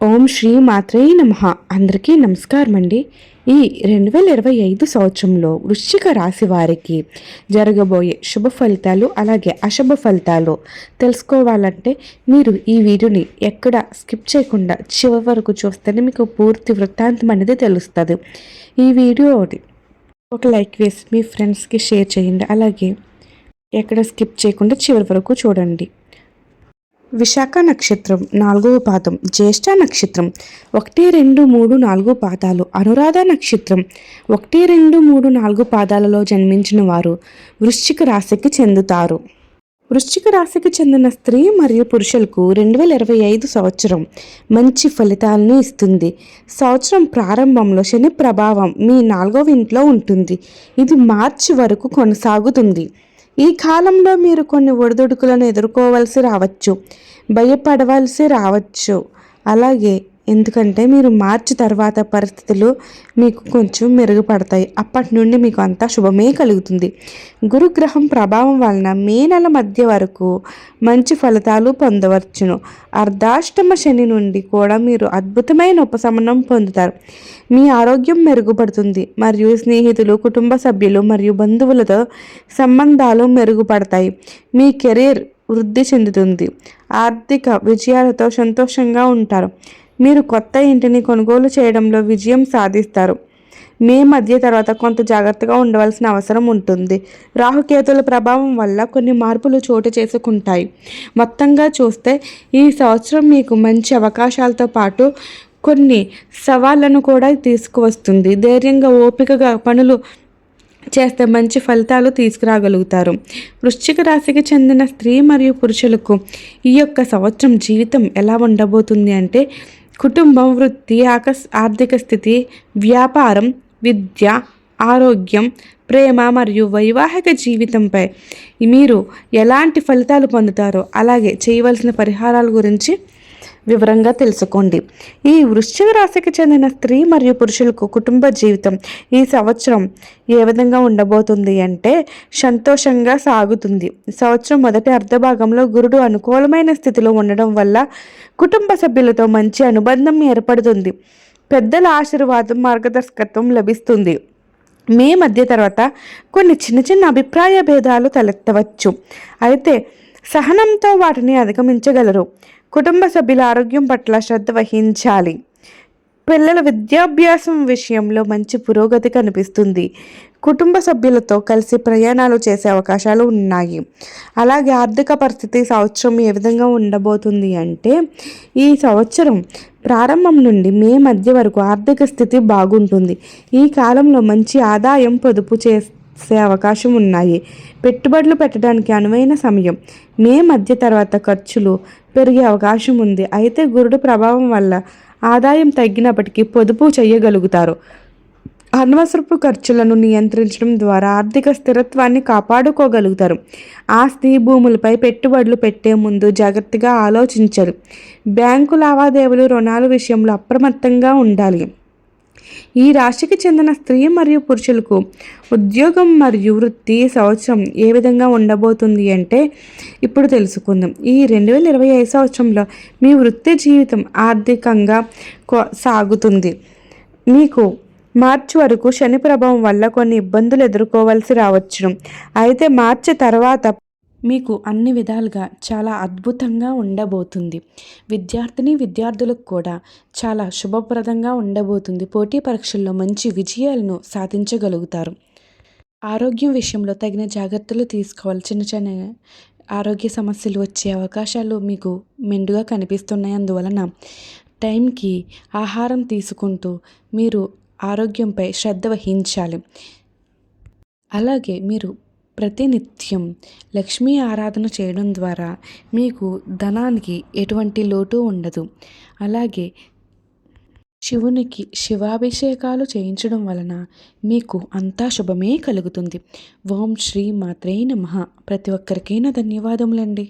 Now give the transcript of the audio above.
ఓం శ్రీ మాత్రే నమః. అందరికీ నమస్కారం అండి. ఈ 2025 సంవత్సరంలో వృశ్చిక రాశి వారికి జరగబోయే శుభ ఫలితాలు అలాగే అశుభ ఫలితాలు తెలుసుకోవాలంటే మీరు ఈ వీడియోని ఎక్కడ స్కిప్ చేయకుండా చివరి వరకు చూస్తేనే మీకు పూర్తి వృత్తాంతం అనేది తెలుస్తుంది. ఈ వీడియోని ఒక లైక్ వేసి మీ ఫ్రెండ్స్కి షేర్ చేయండి. అలాగే ఎక్కడ స్కిప్ చేయకుండా చివరి వరకు చూడండి. విశాఖ నక్షత్రం 4వ పాదం, జ్యేష్ఠ నక్షత్రం 1, 2, 3, 4 పాదాలు, అనురాధ నక్షత్రం 1, 2, 3, 4 పాదాలలో జన్మించిన వారు వృశ్చిక రాశికి చెందుతారు. వృశ్చిక రాశికి చెందిన స్త్రీ మరియు పురుషులకు 2025 సంవత్సరం మంచి ఫలితాలను ఇస్తుంది. సంవత్సరం ప్రారంభంలో శని ప్రభావం మీ 4వ ఇంట్లో ఉంటుంది. ఇది మార్చి వరకు కొనసాగుతుంది. ఈ కాలంలో మీరు కొన్ని ఒడిదుడుకులను ఎదుర్కోవలసి రావచ్చు, భయపడవలసి రావచ్చు. అలాగే ఎందుకంటే మీరు మార్చి తర్వాత పరిస్థితులు మీకు కొంచెం మెరుగుపడతాయి. అప్పటి నుండి మీకు అంతా శుభమే కలుగుతుంది. గురుగ్రహం ప్రభావం వలన మే నెల మధ్య వరకు మంచి ఫలితాలు పొందవచ్చును. అర్ధాష్టమ శని నుండి కూడా మీరు అద్భుతమైన ఉపశమనం పొందుతారు. మీ ఆరోగ్యం మెరుగుపడుతుంది మరియు స్నేహితులు, కుటుంబ సభ్యులు మరియు బంధువులతో సంబంధాలు మెరుగుపడతాయి. మీ కెరీర్ వృద్ధి చెందుతుంది. ఆర్థిక విజయాలతో సంతోషంగా ఉంటారు. మీరు కొత్త ఇంటిని కొనుగోలు చేయడంలో విజయం సాధిస్తారు. మే మధ్య తర్వాత కొంత జాగ్రత్తగా ఉండవలసిన అవసరం ఉంటుంది. రాహుకేతుల ప్రభావం వల్ల కొన్ని మార్పులు చోటు చేసుకుంటాయి. మొత్తంగా చూస్తే ఈ సంవత్సరం మీకు మంచి అవకాశాలతో పాటు కొన్ని సవాళ్లను కూడా తీసుకువస్తుంది. ధైర్యంగా ఓపికగా పనులు చేస్తే మంచి ఫలితాలు తీసుకురాగలుగుతారు. వృశ్చిక రాశికి చెందిన స్త్రీ మరియు పురుషులకు ఈ యొక్క సంవత్సరం జీవితం ఎలా ఉండబోతుంది అంటే కుటుంబం, వృత్తి, ఆర్థిక స్థితి, వ్యాపారం, విద్య, ఆరోగ్యం, ప్రేమ మరియు వైవాహిక జీవితంపై మీరు ఎలాంటి ఫలితాలు పొందుతారో అలాగే చేయవలసిన పరిహారాల గురించి వివరంగా తెలుసుకోండి. ఈ వృశ్చిక రాశికి చెందిన స్త్రీ మరియు పురుషులకు కుటుంబ జీవితం ఈ సంవత్సరం ఏ విధంగా ఉండబోతుంది అంటే సంతోషంగా సాగుతుంది. సంవత్సరం మొదటి అర్ధభాగంలో గురుడు అనుకూలమైన స్థితిలో ఉండడం వల్ల కుటుంబ సభ్యులతో మంచి అనుబంధం ఏర్పడుతుంది. పెద్దల ఆశీర్వాదం, మార్గదర్శకత్వం లభిస్తుంది. మే మధ్య తర్వాత కొన్ని చిన్న చిన్న అభిప్రాయ భేదాలు తలెత్తవచ్చు, అయితే సహనంతో వాటిని అధిగమించగలరు. కుటుంబ సభ్యుల ఆరోగ్యం పట్ల శ్రద్ధ వహించాలి. పిల్లల విద్యాభ్యాసం విషయంలో మంచి పురోగతి కనిపిస్తుంది. కుటుంబ సభ్యులతో కలిసి ప్రయాణాలు చేసే అవకాశాలు ఉన్నాయి. అలాగే ఆర్థిక పరిస్థితి సంవత్సరం ఏ విధంగా ఉండబోతుంది అంటే ఈ సంవత్సరం ప్రారంభం నుండి మే మధ్య వరకు ఆర్థిక స్థితి బాగుంటుంది. ఈ కాలంలో మంచి ఆదాయం పొదుపు చేసే అవకాశం ఉన్నాయి. పెట్టుబడులు పెట్టడానికి అనువైన సమయం. మే మధ్య తర్వాత ఖర్చులు పెరిగే అవకాశం ఉంది, అయితే గురుడు ప్రభావం వల్ల ఆదాయం తగ్గినప్పటికీ పొదుపు చేయగలుగుతారు. అనవసరపు ఖర్చులను నియంత్రించడం ద్వారా ఆర్థిక స్థిరత్వాన్ని కాపాడుకోగలుగుతారు. ఆస్తి, భూములపై పెట్టుబడులు పెట్టే ముందు జాగ్రత్తగా ఆలోచించాలి. బ్యాంకు లావాదేవీలు, రుణాల విషయంలో అప్రమత్తంగా ఉండాలి. ఈ రాశికి చెందిన స్త్రీ మరియు పురుషులకు ఉద్యోగం మరియు వృత్తి సంవత్సరం ఏ విధంగా ఉండబోతుంది అంటే ఇప్పుడు తెలుసుకుందాం. ఈ 2025 సంవత్సరంలో మీ వృత్తి జీవితం ఆర్థికంగా సాగుతుంది. మీకు మార్చి వరకు శని ప్రభావం వల్ల కొన్ని ఇబ్బందులు ఎదుర్కోవాల్సి రావచ్చు, అయితే మార్చి తర్వాత మీకు అన్ని విధాలుగా చాలా అద్భుతంగా ఉండబోతుంది. విద్యార్థులకు కూడా చాలా శుభప్రదంగా ఉండబోతుంది. పోటీ పరీక్షల్లో మంచి విజయాలను సాధించగలుగుతారు. ఆరోగ్యం విషయంలో తగిన జాగ్రత్తలు తీసుకోవాలి. చిన్న చిన్న ఆరోగ్య సమస్యలు వచ్చే అవకాశాలు మీకు మెండుగా కనిపిస్తున్నాయి. అందువలన టైంకి ఆహారం తీసుకుంటూ మీరు ఆరోగ్యంపై శ్రద్ధ వహించాలి. అలాగే మీరు ప్రతినిత్యం లక్ష్మీ ఆరాధన చేయడం ద్వారా మీకు ధనానికి ఎటువంటి లోటు ఉండదు. అలాగే శివునికి శివాభిషేకాలు చేయించడం వలన మీకు అంతా శుభమే కలుగుతుంది. ఓం శ్రీ మాత్రే నమః. ప్రతి ఒక్కరికైనా ధన్యవాదములండి.